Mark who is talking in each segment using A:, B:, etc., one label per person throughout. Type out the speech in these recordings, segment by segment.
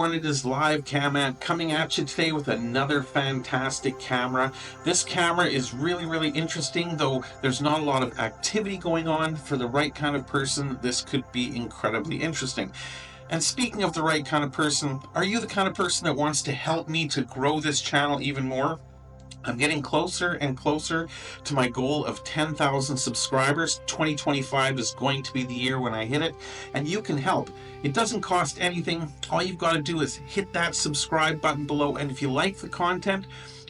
A: everyone, it is Live Cam coming at you today with another fantastic camera. This camera is really interesting, though there's not a lot of activity going on. For the right kind of person, this could be incredibly interesting. And speaking of the right kind of person, are you the kind of person that wants to help me to grow this channel even more? I'm getting closer and closer to my goal of 10,000 subscribers. 2025 is going to be the year when I hit it, and you can help. It doesn't cost anything. All you've got to do is hit that subscribe button below, and if you like the content,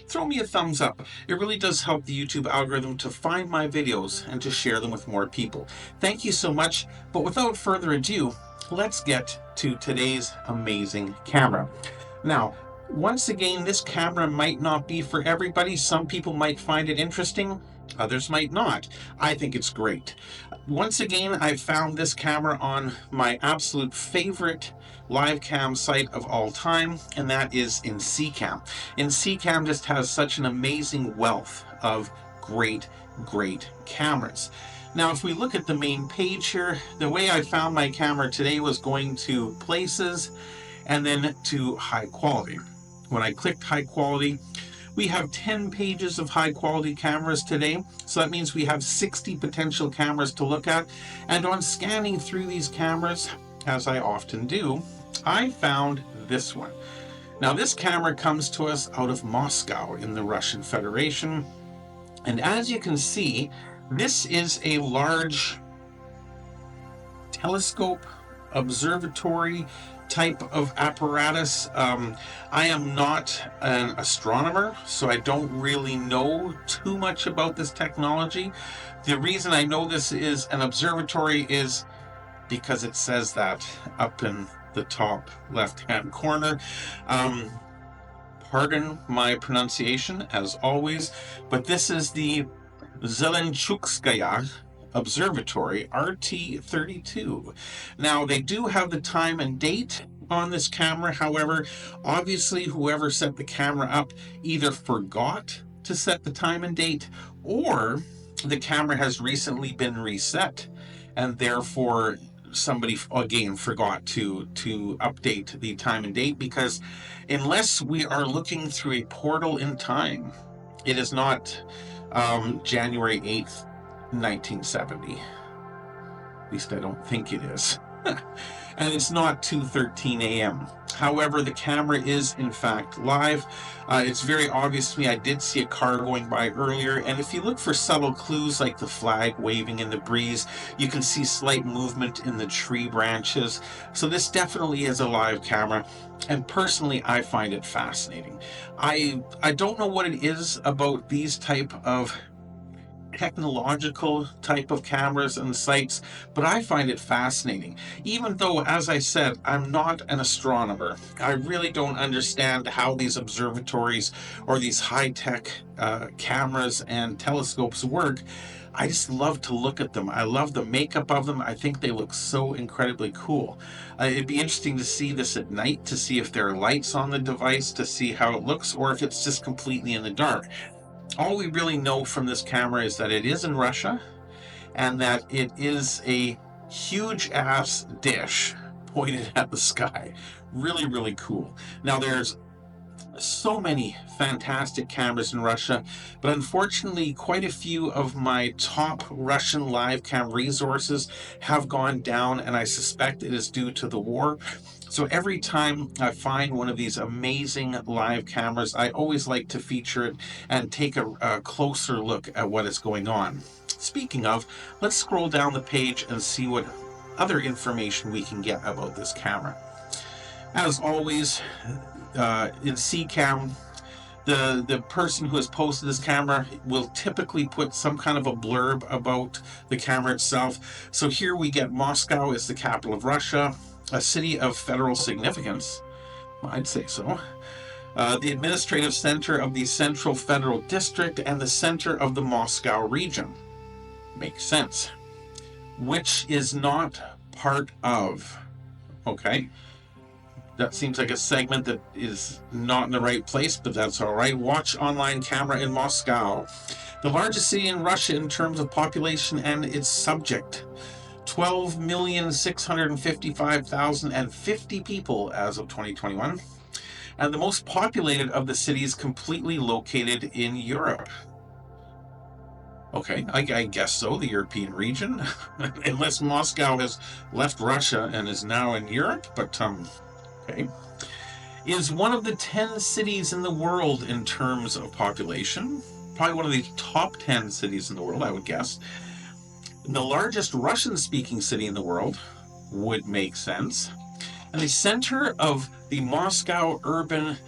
A: throw me a thumbs up. It really does help the YouTube algorithm to find my videos and to share them with more people. Thank you so much, but without further ado, let's get to today's amazing camera. Now, once again, this camera might not be for everybody. Some people might find it interesting, others might not. I think it's great. Once again, I found this camera on my absolute favorite live cam site of all time, and that is InSeeCam. InSeeCam just has such an amazing wealth of great cameras. Now, if we look at the main page here, the way I found my camera today was going to places and then to high quality. When I clicked high quality, we have 10 pages of high quality cameras today. So that means we have 60 potential cameras to look at. And on scanning through these cameras, as I often do, I found this one. Now, this camera comes to us out of Moscow in the Russian Federation. And as you can see, this is a large telescope, observatory type of apparatus. I am not an astronomer, so I don't really know too much about this technology. The reason I know this is an observatory is because it says that up in the top left-hand corner. Pardon my pronunciation, as always, but this is the Zelenchukskaya Observatory RT32. Now, they do have the time and date on this camera. However, obviously whoever set the camera up either forgot to set the time and date, or the camera has recently been reset and therefore somebody again forgot to update the time and date, because unless we are looking through a portal in time, it is not January 8th 1970. At least I don't think it is. And it's not 2:13 a.m. However, the camera is in fact live. It's very obvious to me. I did see a car going by earlier, and if you look for subtle clues like the flag waving in the breeze, you can see slight movement in the tree branches. So this definitely is a live camera, and personally I find it fascinating. I don't know what it is about these type of technological type of cameras and sites, but I find it fascinating. Even though, as I said, I'm not an astronomer, I really don't understand how these observatories or these high-tech cameras and telescopes work. I just love to look at them. I love the makeup of them. I think they look so incredibly cool. It'd be interesting to see this at night, to see if there are lights on the device, to see how it looks, or if it's just completely in the dark. All we really know from this camera is that it is in Russia and that it is a huge ass dish pointed at the sky. Really cool. Now, there's so many fantastic cameras in Russia, but unfortunately quite a few of my top Russian live cam resources have gone down, and I suspect it is due to the war. So every time I find one of these amazing live cameras, I always like to feature it and take a closer look at what is going on. Speaking of, let's scroll down the page and see what other information we can get about this camera. As always, InSeeCam, the person who has posted this camera will typically put some kind of a blurb about the camera itself. So here we get Moscow is the capital of Russia, a city of federal significance, I'd say so. The administrative center of the Central Federal District and the center of the Moscow region. Makes sense. Which is not part of. Okay. That seems like a segment that is not in the right place, but that's all right. Watch online camera in Moscow. The largest city in Russia in terms of population and its subject. 12,655,050 people as of 2021. And the most populated of the cities completely located in Europe. Okay, I guess so, the European region. Unless Moscow has left Russia and is now in Europe, but okay. Is one of the 10 cities in the world in terms of population. Probably one of the top 10 cities in the world, I would guess. The largest Russian-speaking city in the world would make sense. And the center of the Moscow urban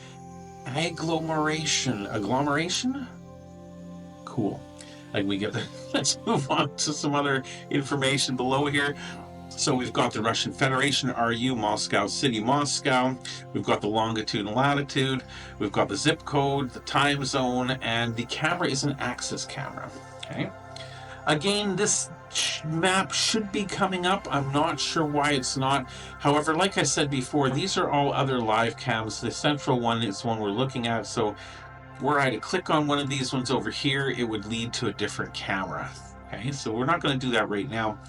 A: agglomeration? Cool. Like we get the, let's move on to some other information below here. So we've got the Russian Federation, RU, Moscow City, Moscow. We've got the longitude and latitude. We've got the zip code, the time zone, and the camera is an axis camera. Okay. Again, this map should be coming up. I'm not sure why it's not. However, like I said before, these are all other live cams. The central one is the one we're looking at. So were I to click on one of these ones over here, it would lead to a different camera. Okay, so we're not going to do that right now.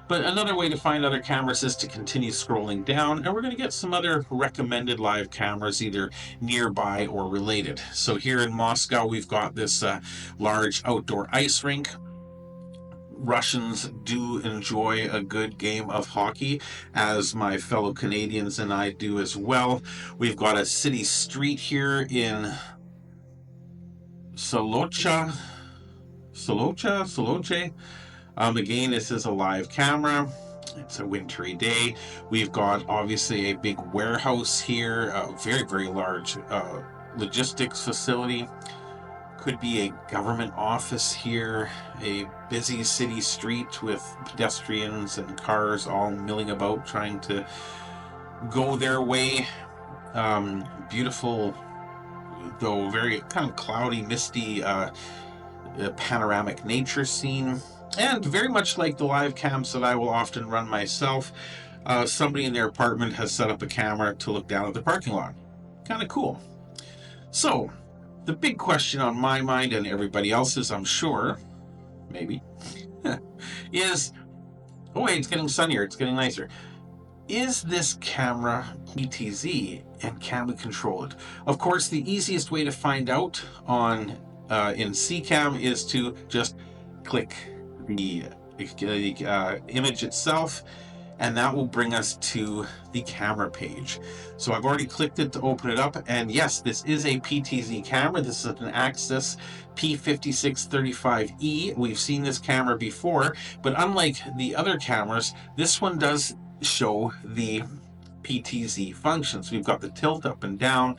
A: But another way to find other cameras is to continue scrolling down, and we're going to get some other recommended live cameras either nearby or related. So here in Moscow, we've got this large outdoor ice rink. Russians do enjoy a good game of hockey, as my fellow Canadians and I do as well. We've got a city street here in Soloche. Again, this is a live camera. It's a wintry day. We've got obviously a big warehouse here, a very, very large logistics facility. Could be a government office here, a busy city street with pedestrians and cars all milling about trying to go their way. Beautiful, though very kind of cloudy, misty panoramic nature scene. And very much like the live cams that I will often run myself, somebody in their apartment has set up a camera to look down at the parking lot. Kind of cool. So, the big question on my mind and everybody else's, I'm sure, maybe, is, oh hey, it's getting sunnier, it's getting nicer. Is this camera PTZ and can we control it? Of course, the easiest way to find out on in CCAM is to just click the image itself, and that will bring us to the camera page. So I've already clicked it to open it up, and yes, this is a PTZ camera. This is an Axis P5635E. We've seen this camera before, but unlike the other cameras, this one does show the PTZ functions. We've got the tilt up and down,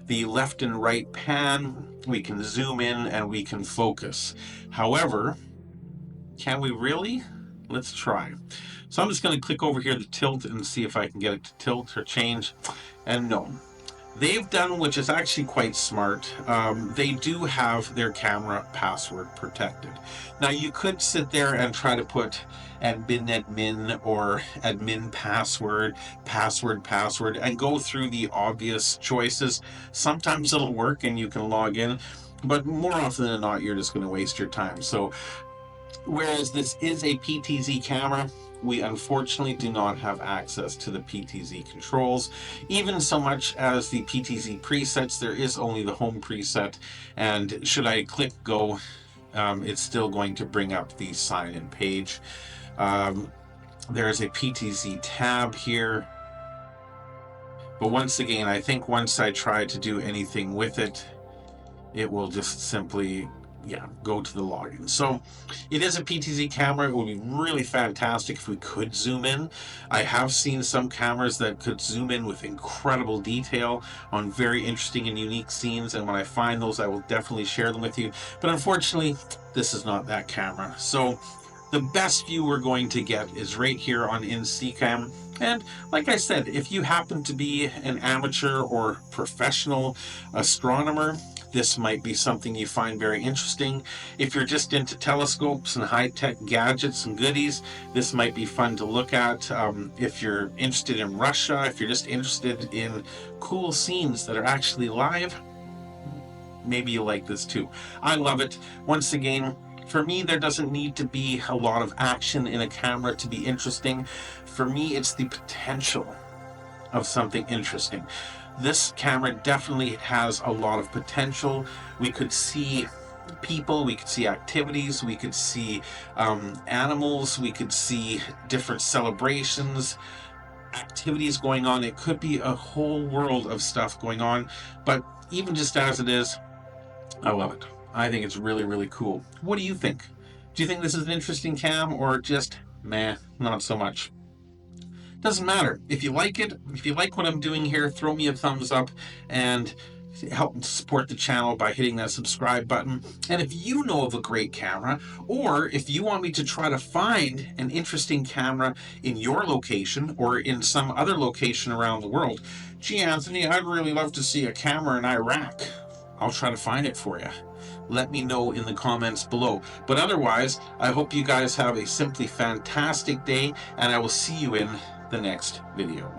A: the left and right pan, we can zoom in and we can focus. However, can we really? Let's try. So I'm just going to click over here to tilt and see if I can get it to tilt or change. And no. They've done, which is actually quite smart, they do have their camera password protected. Now you could sit there and try to put admin or admin password, and go through the obvious choices. Sometimes it'll work and you can log in, but more often than not, you're just going to waste your time. So whereas this is a PTZ camera, we unfortunately do not have access to the PTZ controls. Even so much as the PTZ presets, there is only the home preset, and should I click go, it's still going to bring up the sign-in page. There's a PTZ tab here, but once again, I think once I try to do anything with it, it will just simply go to the login. So it is a PTZ camera. It would be really fantastic if we could zoom in. I have seen some cameras that could zoom in with incredible detail on very interesting and unique scenes, and when I find those, I will definitely share them with you. But unfortunately, this is not that camera. So the best view we're going to get is right here on InCam. And like I said, if you happen to be an amateur or professional astronomer, this might be something you find very interesting. If you're just into telescopes and high-tech gadgets and goodies, this might be fun to look at. If you're interested in Russia, if you're just interested in cool scenes that are actually live, maybe you like this too. I love it. Once again, For me, there doesn't need to be a lot of action in a camera to be interesting. For me, it's the potential of something interesting. This camera definitely has a lot of potential. We could see people, we could see activities, we could see animals, we could see different celebrations, activities going on. It could be a whole world of stuff going on, but even just as it is, I love it. I think it's really, really cool. What do you think? Do you think this is an interesting cam, or just meh, not so much? Doesn't matter. If you like it, if you like what I'm doing here, throw me a thumbs up and help support the channel by hitting that subscribe button. And if you know of a great camera, or if you want me to try to find an interesting camera in your location or in some other location around the world, gee, Anthony, I'd really love to see a camera in Iraq. I'll try to find it for you. Let me know in the comments below. But otherwise, I hope you guys have a simply fantastic day, and I will see you in the next video.